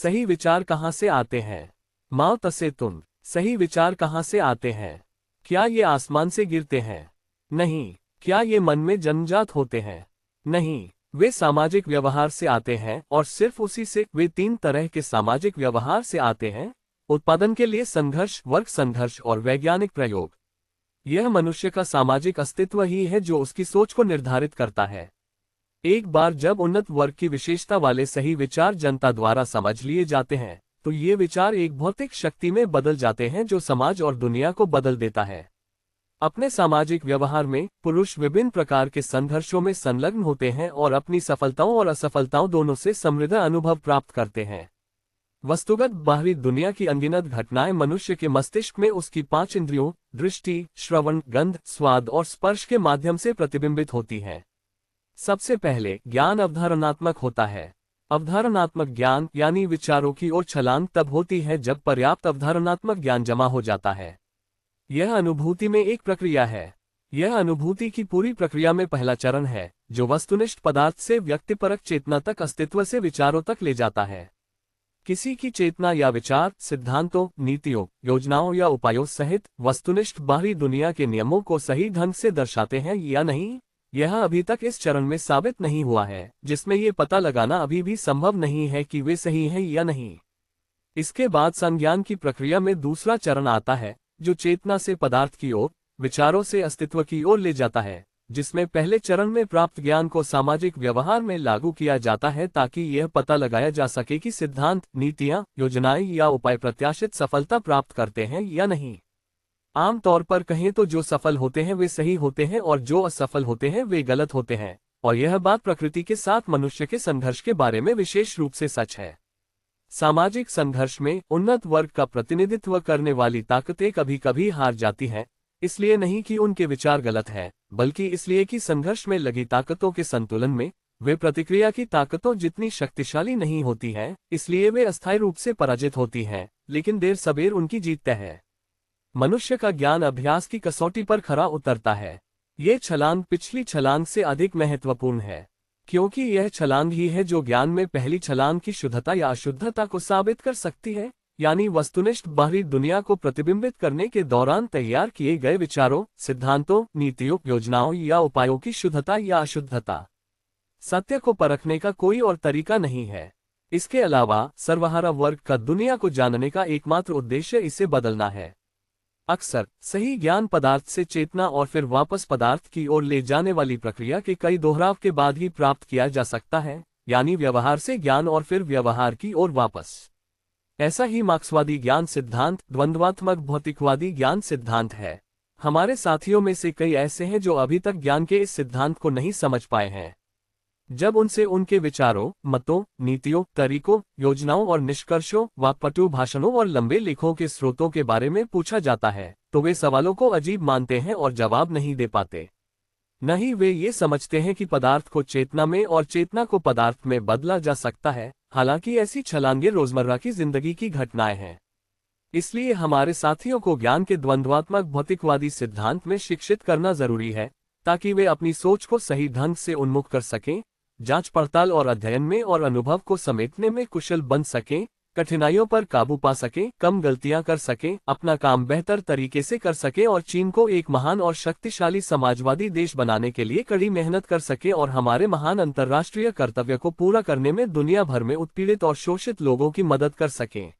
सही विचार कहाँ से आते हैं? माओ तसे तुन। सही विचार कहाँ से आते हैं? क्या ये आसमान से गिरते हैं? नहीं। क्या ये मन में जन्मजात होते हैं? नहीं। वे सामाजिक व्यवहार से आते हैं और सिर्फ उसी से। वे 3 तरह के सामाजिक व्यवहार से आते हैं: उत्पादन के लिए संघर्ष, वर्ग संघर्ष और वैज्ञानिक प्रयोग। यह मनुष्य का सामाजिक अस्तित्व ही है जो उसकी सोच को निर्धारित करता है। एक बार जब उन्नत वर्ग की विशेषता वाले सही विचार जनता द्वारा समझ लिए जाते हैं, तो ये विचार एक भौतिक शक्ति में बदल जाते हैं जो समाज और दुनिया को बदल देता है। अपने सामाजिक व्यवहार में पुरुष विभिन्न प्रकार के संघर्षों में संलग्न होते हैं और अपनी सफलताओं और असफलताओं दोनों से समृद्ध अनुभव प्राप्त करते हैं। वस्तुगत बाहरी दुनिया की अनगिनत घटनाएं मनुष्य के मस्तिष्क में उसकी 5 इंद्रियों दृष्टि, श्रवण, गंध, स्वाद और स्पर्श के माध्यम से प्रतिबिंबित होती हैं। सबसे पहले ज्ञान अवधारणात्मक होता है। अवधारणात्मक ज्ञान यानी विचारों की ओर छलांग तब होती है जब पर्याप्त अवधारणात्मक ज्ञान जमा हो जाता है। यह अनुभूति में एक प्रक्रिया है। यह अनुभूति की पूरी प्रक्रिया में पहला चरण है, जो वस्तुनिष्ठ पदार्थ से व्यक्तिपरक चेतना तक, अस्तित्व से विचारों तक ले जाता है। किसी की चेतना या विचार सिद्धांतों, नीतियों, योजनाओं या उपायों सहित वस्तुनिष्ठ बाहरी दुनिया के नियमों को सही ढंग से दर्शाते हैं या नहीं, यह अभी तक इस चरण में साबित नहीं हुआ है, जिसमें ये पता लगाना अभी भी संभव नहीं है कि वे सही हैं या नहीं। इसके बाद संज्ञान की प्रक्रिया में दूसरा चरण आता है, जो चेतना से पदार्थ की ओर, विचारों से अस्तित्व की ओर ले जाता है, जिसमें पहले चरण में प्राप्त ज्ञान को सामाजिक व्यवहार में लागू किया जाता है ताकि यह पता लगाया जा सके कि सिद्धांत, नीतियां, योजनाएं या उपाय प्रत्याशित सफलता प्राप्त करते हैं या नहीं। आम तौर पर कहें तो जो सफल होते हैं वे सही होते हैं और जो असफल होते हैं वे गलत होते हैं, और यह बात प्रकृति के साथ मनुष्य के संघर्ष के बारे में विशेष रूप से सच है। सामाजिक संघर्ष में उन्नत वर्ग का प्रतिनिधित्व करने वाली ताकतें कभी कभी हार जाती हैं, इसलिए नहीं कि उनके विचार गलत हैं, बल्कि इसलिए कि संघर्ष में लगी ताकतों के संतुलन में वे प्रतिक्रिया की ताकतों जितनी शक्तिशाली नहीं होती हैं, इसलिए वे अस्थायी रूप से पराजित होती हैं, लेकिन देर सबेर उनकी जीत तय है। मनुष्य का ज्ञान अभ्यास की कसौटी पर खरा उतरता है। ये छलांग पिछली छलांग से अधिक महत्वपूर्ण है, क्योंकि यह छलांग ही है जो ज्ञान में पहली छलांग की शुद्धता या अशुद्धता को साबित कर सकती है, यानी वस्तुनिष्ठ बाहरी दुनिया को प्रतिबिंबित करने के दौरान तैयार किए गए विचारों, सिद्धांतों, नीतियों, योजनाओं या उपायों की शुद्धता या अशुद्धता। सत्य को परखने का कोई और तरीका नहीं है। इसके अलावा सर्वहारा वर्ग का दुनिया को जानने का एकमात्र उद्देश्य इसे बदलना है। अक्सर सही ज्ञान पदार्थ से चेतना और फिर वापस पदार्थ की ओर ले जाने वाली प्रक्रिया के कई दोहराव के बाद ही प्राप्त किया जा सकता है, यानी व्यवहार से ज्ञान और फिर व्यवहार की ओर वापस। ऐसा ही मार्क्सवादी ज्ञान सिद्धांत, द्वंद्वात्मक भौतिकवादी ज्ञान सिद्धांत है। हमारे साथियों में से कई ऐसे हैं जो अभी तक ज्ञान के इस सिद्धांत को नहीं समझ पाए हैं। जब उनसे उनके विचारों, मतों, नीतियों, तरीकों, योजनाओं और निष्कर्षों, वाक्पटु भाषणों और लंबे लेखों के स्रोतों के बारे में पूछा जाता है, तो वे सवालों को अजीब मानते हैं और जवाब नहीं दे पाते। नहीं, वे ये समझते हैं कि पदार्थ को चेतना में और चेतना को पदार्थ में बदला जा सकता है, हालांकि ऐसी छलांगें रोजमर्रा की जिंदगी की घटनाएं हैं। इसलिए हमारे साथियों को ज्ञान के द्वंद्वात्मक भौतिकवादी सिद्धांत में शिक्षित करना जरूरी है, ताकि वे अपनी सोच को सही ढंग से उन्मुख कर सकें, जांच पड़ताल और अध्ययन में और अनुभव को समेटने में कुशल बन सकें, कठिनाइयों पर काबू पा सकें, कम गलतियां कर सकें, अपना काम बेहतर तरीके से कर सकें और चीन को एक महान और शक्तिशाली समाजवादी देश बनाने के लिए कड़ी मेहनत कर सकें और हमारे महान अंतर्राष्ट्रीय कर्तव्य को पूरा करने में दुनिया भर में उत्पीड़ित और शोषित लोगों की मदद कर सकें।